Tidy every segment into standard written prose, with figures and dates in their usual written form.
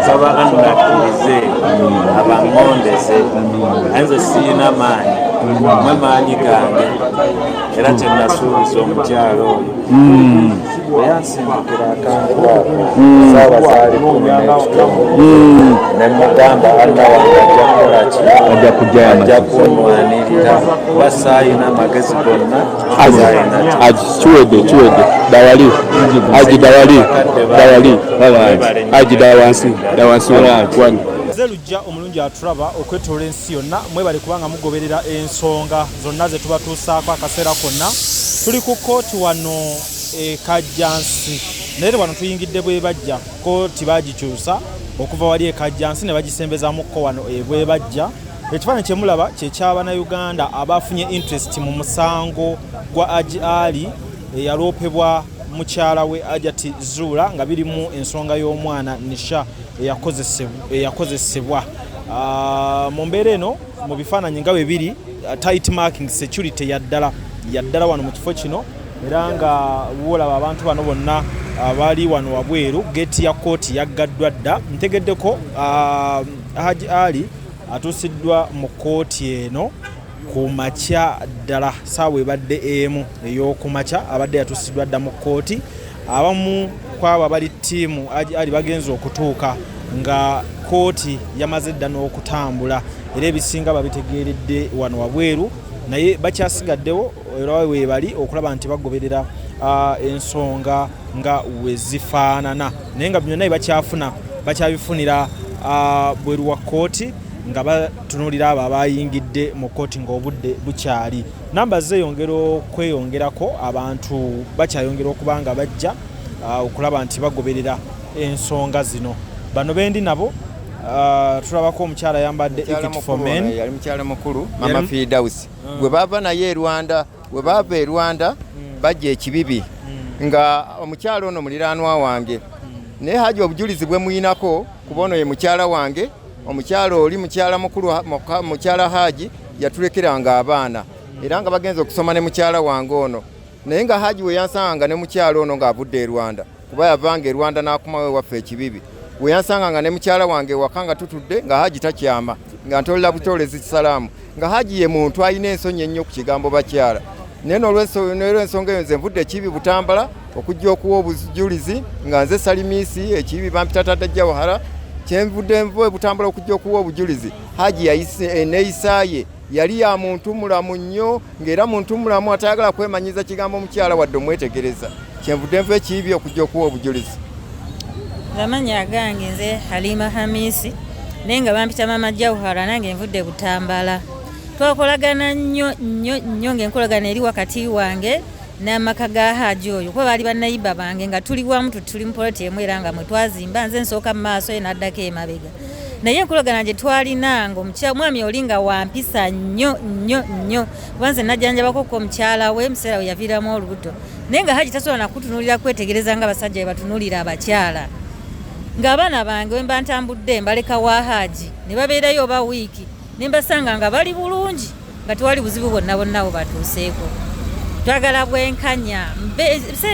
nsaba annakirize abangondeze nze sirina maanyi mwe maanyi gange era kyenasuubiza omukyalo oyo bwe yansimbukira akantu ako saaba zaali 10 ne mugamba anna wange ajja kukolaki ajja kunwanirira kuba saayina amagezi gonna kiwedde dawali Zelujja omulungi atulaba okwetoola ensi yonna mwebale kubanga mugoberera ensonga zonna ze tubatuusaako akaseera konna. Tuli ku kooti wano Kajjansi naye wano tuyingidde bwe bajja kooti bagikyusa okuva wali Kajjansi ne bagisembezamukko wano bwe bajja. Ekifaananyi kye mulaba kye ky'Abannayuganda abafunye interest mu musango gwa Hajji Ali eyaloopebwa mukyala we Hajat Zurah nga birimu ensonga y'omwana Nisha eyakozesebwa mu mbeera eno mu bifaananyi nga bwe biri tight marking security yaddala wano mu kifo kino era nga wolaba abantu bano bonna abali wano wabweru geeti ya kooti yaggaddwa dda. Ntegeddeko Hajji Ali atuusiddwa mu kooti eno ku makya ddala saawa ebadde emu ey'okumakya abadde yatuusiddwa dda mu kooti. Abamu kwabo abali ttiimu Hajji Ali bagenza okutuuka nga kooti yamaze dda n'okutambula era ebisinga babitegeeredde wano wabweru naye bakyasigaddewo era weebali okulaba nti bagoberera ensonga nga we zifaanana naye nga byonna bakyabifunira bweru wa kooti nga batunuulira abo abayingidde mu kooti ng'obudde bukyali. Namba zeeyongera okweyongerako, abantu bakyayongera okuba nga bajja okulaba nti bagoberera ensonga zino. Bano bendi nabo tulabako omukyala yambadde Equity for Men yali mukyala mukulu Mama Firdausi gwe baava naye bwe baava e Rwanda bajja ekibibi nga omukyala ono muliraanwa wange naye Hajji obujulizi bwe muyinako kuba ono ye mukyala wange. Omukyala oli mukyala mukulu mukyala Hajji yatulekeranga abaana era nga bagenza okusoma ne mukyala wange ono naye nga Hajji we yansanga ne mukyala ono ng'avudde e Rwanda kuba yavanga e Rwanda n'akomawo waffe ekibibi. We yansanga nga ne mukyala wange waka nga tutudde nga Hajji takyama nga ntolera butoolezi salaamu nga Hajji ye muntu alina ensonyi ennyo ku kigambo bakyala. Naye n'olw'ensonga eyo nze nvudde ekibi Butambala okujja okuwa obujulizi nga nze Salimiisi ekibi bampita Tadda Wahara kyenvudde nvuwe Butambala okujja okuwa obujulizi. Hajji neeyisaaye yali ya muntu mulamu nnyo ng'era muntu mulamu atayagala kwemanyiza kigambo mukyala wadde omwetegereza. Kyenvudde nvuwe ekibi okujja okuwa obujulizi. Amanya gange nze Halima Hamisi naye nga bampita Mama Jawhara nange nvudde Butambala. Twakolagana nnyo ng'enkolagana eri wakati wange n'amaka ga Hajji oyo kuba baali bannayiba bange nga tuli wamu tuli mu poloti emu era nga mwe twazimba nze nsooka mu maaso ye n'addako emabega. Naye enkolagana gye twalina omwami oli nga wampisa nnyo kuba nze najjanjabako ko mukyala we museera we yaviiramu olubuto naye nga Hajji tasobola nakutunuulira kwetegereza nga abasajja bwe batunuulira abakyala. Ng'abaana bange we mba ntambudde mbaleka wa Hajji ne babeerayo oba wiiki ne mbasanga nga bali bulungi nga tewali buzibu bonna bwe batuuseeko. Twagala bwenkanya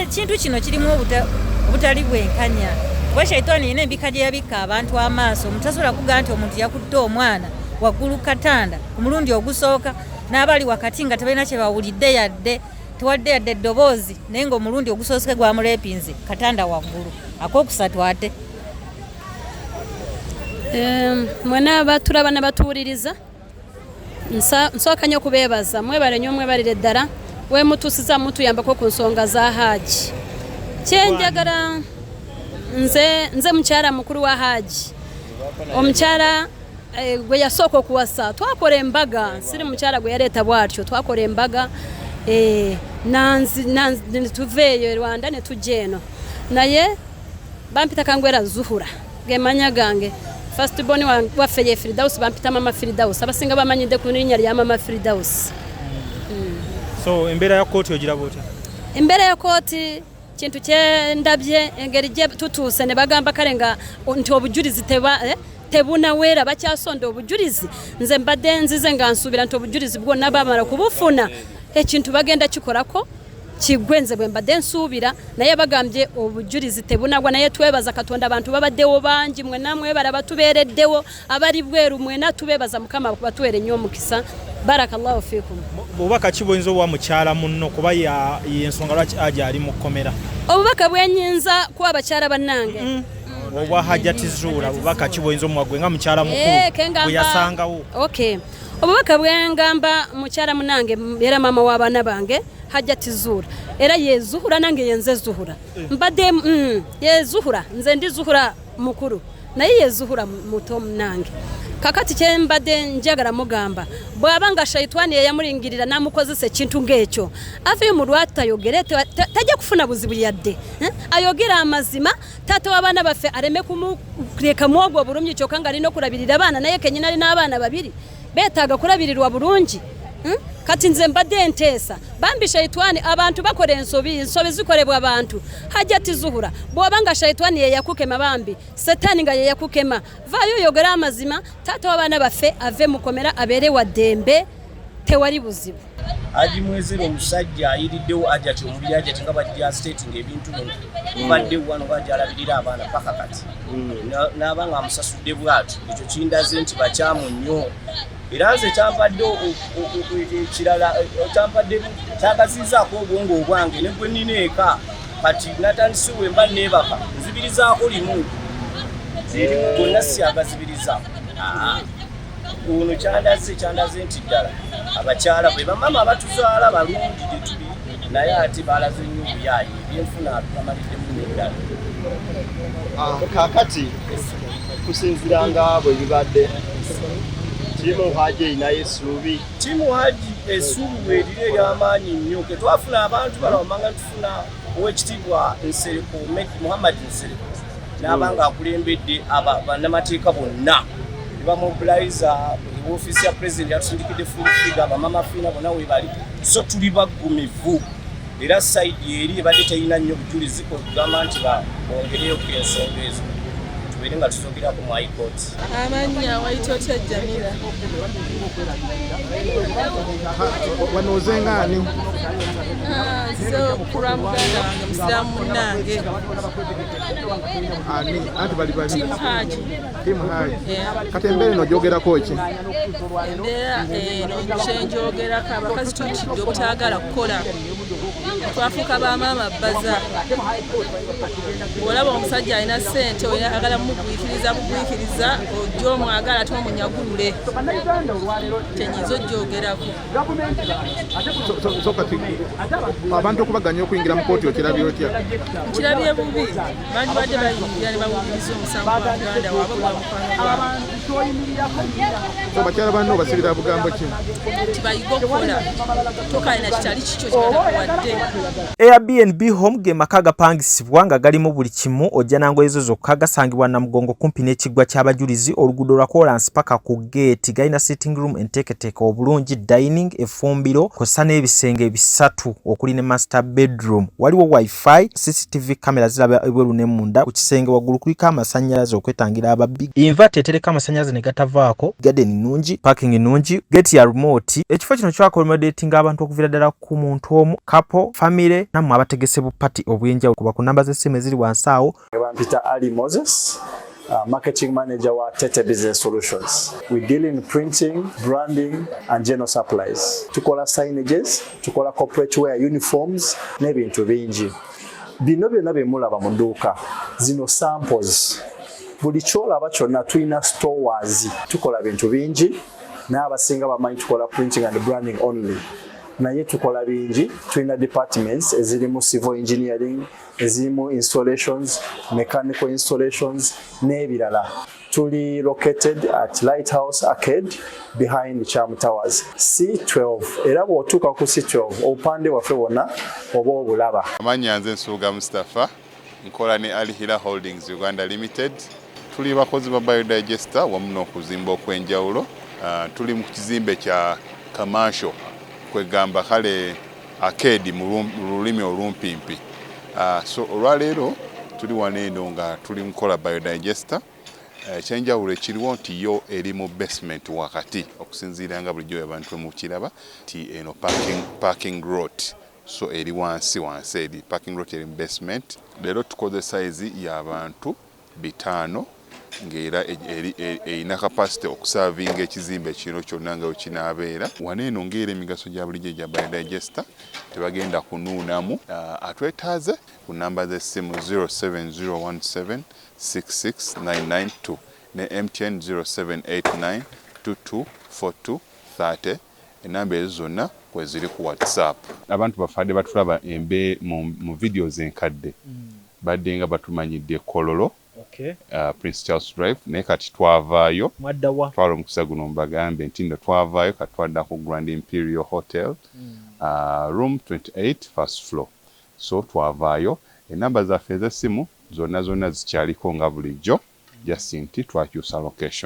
ekintu kino kirimu obutali bwenkanya kuba shaitaani yina embika gye yabikka abantu amaaso. Mutasobola kugaa nti omuntu yakutte omwana waggulu katanda omulundi ogusooka n'abali wakati nga tebalina kye bawulidde yadde tewadde yadde eddoboozi naye ng'omulundi ogusooseke gwamuleepinze katanda waggulu akookusatu ate. Mwena batulaba ne batuwuliriza nsooka nnyo kubeebaza mwebale nnyo mwebalire ddala we mutuusiza mutuyambako ku nsonga za Hajji. Kyenjagala nze mukyala mukulu wa Hajji omukyala gwe yasooka okuwasa twakola embaga siri mukyala gwe yaleeta bwatyo twakola embaga tuveeyo e Rwanda ne tujja eno naye bampita Kangwera Zuhura gemanya gange first born waffe ye Firdausi bampita Mama Firdausi abasinga bamanyidde ku linnya lya Mama Firdausi. So embeera ya kooti ogira bwotya? Embeera ya kooti kintu kyendabye engeri gye tutuuse ne bagamba kale nga nti obujulizi tebunaweera bakyasonda obujulizi. Nze mbadde nzize nga nsuubira nti obujulizi bwonna bamala kubufuna ekintu bagenda kikolako kigwenze bwe mbadde nsuubira naye bagambye obujulizi tebunagwa naye twebaza Katonda abantu babaddewo bangi mwena mwebala batubeereddewo abali bweru mwena tubebaza Mukama batuwere nnyo omukisa barakallahu fiikum. Obubaka ki bw'oyinza obuwa mukyala munno kuba y'ensonga lwaki Hajji Ali mu kkomera? Obubaka bwenyinza kuwa abakyala bannange obwa Hajat Zurah obubaka ki bw'oyinza omuwa gwe nga mukyala mukulu bwe yasangawo? Okay. Obubaka bwengamba mukyala munange era mama w'abaana bange Hajat Zurah era ye Zuhura nange yenze Zuhura mbadde ye Zuhura nze ndi Zuhura mukuru naye ye Zuhura muto munange. Kakati kye mbadde njagala mugamba bw'abanga shaitani yamulingirira namukozesa ekintu ng'ekyo afe mu lwata yogere tajja kufuna buzibu yadde ayogera amazima tata w'abaana baffe areme kumuleka mwogo obulumyi kyokka nga alina okulabirira abaana naye kenyina alina abaana babiri beetaaga kulabirirwa bulungi. Kati nze mbadde nteesa bambi shaitani abantu bakola ensobi zikolebwa abantu. Hajat Zurah bw'obanga shaitani ye yakukema bambi satani nga ye yakukema vayo yogera amazima tata w'abaana baffe ave mukomera abeere wa ddembe tewali buzibu. Hajji mwezero omusajja ayiriddewo Hajat omubiri Hajat nga bajja stating ebintu mbadde wano bajja alabirira abaana paka kati n'abanga amusasudde bwatu ekyo kindaze nti bakyamu nnyo. Era nze kyampadde ekirala kyagazizaako obwongo obwange ne gwe nnina eka kati natandise we mba neebaka nzibirizaako limu zirimu gonna siyagazibirizaako. Ono kyandaze nti ddala abakyala bwe bamama abatuzaala balungi gye tuli naye ate balaze nnyo obuyaayi ebyenfuna bamaliddemu n'eddala. Kaakati kusinziira nga bwe bibadde tiimu Hajji erinayo essuubi. Tiimu Hajji essuubi bwerire ery'amaanyi nnyo ke twafuna abantu bano wamanga tufuna owekitiibwa Nsereko Muhammad Nsereko n'abanga akulembedde bannamateeka bonna ne bamobiliza woofiisi ya pulezidenti yatusindikidde fulifiga bamama fiina bonna weebali so tuli baggumivu era sayidi eri ebadde terina nnyo bujulizi kugamba nti bongereyo ku ensonga ezo tubeere nga tusogerako mu high court. Amannya Waitotya Jamila. Wano ozenga ani? So kura muganda wange musiraamu munnange. Ani anti bali Tiimu Hajji. Tiimu Hajji. Kati embeera eno gyogerako ki? Embeera eno kyenjogerako abakazi tutidde obutaagala kukola twafuuka bamaama bbaza. Bw'olaba omusajja alina ssente oyagala mugwikiriza ojja omwagala ate omunyagulule kyenyiza ojjogerako. So kati abantu okubaganya okuyingira mu kooti okirabye otya? Kirabye bubi bantu badde bayingira ne bawuliriza omusango gwa muganda waabwe gwa mukwano gwabwe. So bakyala banno obasibira bugambo ki? Tibayiga okukola tokalina kitali kikyo kibatakuwadde. Airbnb home ge maka agapangisibwa nga galimu buli kimu ojja nangoye zo zokka gasangibwa Namugongo kumpi n'ekiggwa ky'abajulizi oluguudo lwa Kolansi paka ku gate galina sitting room enteeketeeke obulungi dining efumbiro kw'ossa n'ebisenge bisatu okuli ne master bedroom waliwo wifi CCTV kamera ziraba ebweru ne munda ku kisenge waggulu kuliko amasannyalaze okwetangira ababbi inverter etereka amasannyalaze ne gatavaako garden nnungi parking nnungi gate ya remote ekifo kino kyakomodatinga abantu okuviira ddala ku muntu omu couple family nammwe abategese bu party obw'enjawulo kuba ku namba z'essimu eziri wansi awo. Peter Ali Moses, marketing manager wa Tete Business Solutions. We deal in printing, branding and general supplies. Tukola signages, tukola corporate wear uniforms n'ebintu bingi. Bino byonna bye mulaba mu dduuka zino samples. Buli kyolaba kyonna tulina stores. Tukola bintu bingi n'abasinga bamanyi tukola printing and branding only. Naye tukola bingi tulina departments ezirimu civil engineering, ezirimu installations, mechanical installations n'ebirala. Tuli located at Lighthouse Arcade behind Charm Towers C12 era bw'otuuka ku C12 obupande waffe wonna oba obulaba. Amanya nze Nsuuga Mustafa nkola ne Ali Hila Holdings Uganda Limited. Tuli bakozi ba biodigester wamu n'okuzimba okw'enjawulo. Tuli mu kizimbe kya commercial kwegamba kale arcade mu lulimi olumpimpi. So olwaleero tuli waneeno nga tuli mukola biodigester. Ekyenjawulo ekiriwo nti yo eri mu basement wakati okusinziira nga bulijjo abantu mu kiraba ti eno parking lot so eri wansi eri parking lot eri basement. Leero tukoze size y'abantu 5 ng'era erina capacity okusavinga ekizimbe kino kyonna nga wekinaabeera. Wano eno ng'era emigaso gya bulijjo gya biodigester tebagenda kunuunamu. Atwetaaze ku namba z'essimu 07017669992 ne MTN 0789224230. Enamba ezo zonna kweziri ku WhatsApp. Abantu bafaade batulaba mu videos enkadde badde nga batumanyidde Kololo, Prince Charles Drive, naye kati twavaayo twala omukisa guno mubagambe nti nno twavaayo kati twadda ku Grand Imperial Hotel, room 28 first floor. So twavaayo. Enamba zaffe ez'essimu zonna zikyaliko nga bulijjo, just nti twakyusa location.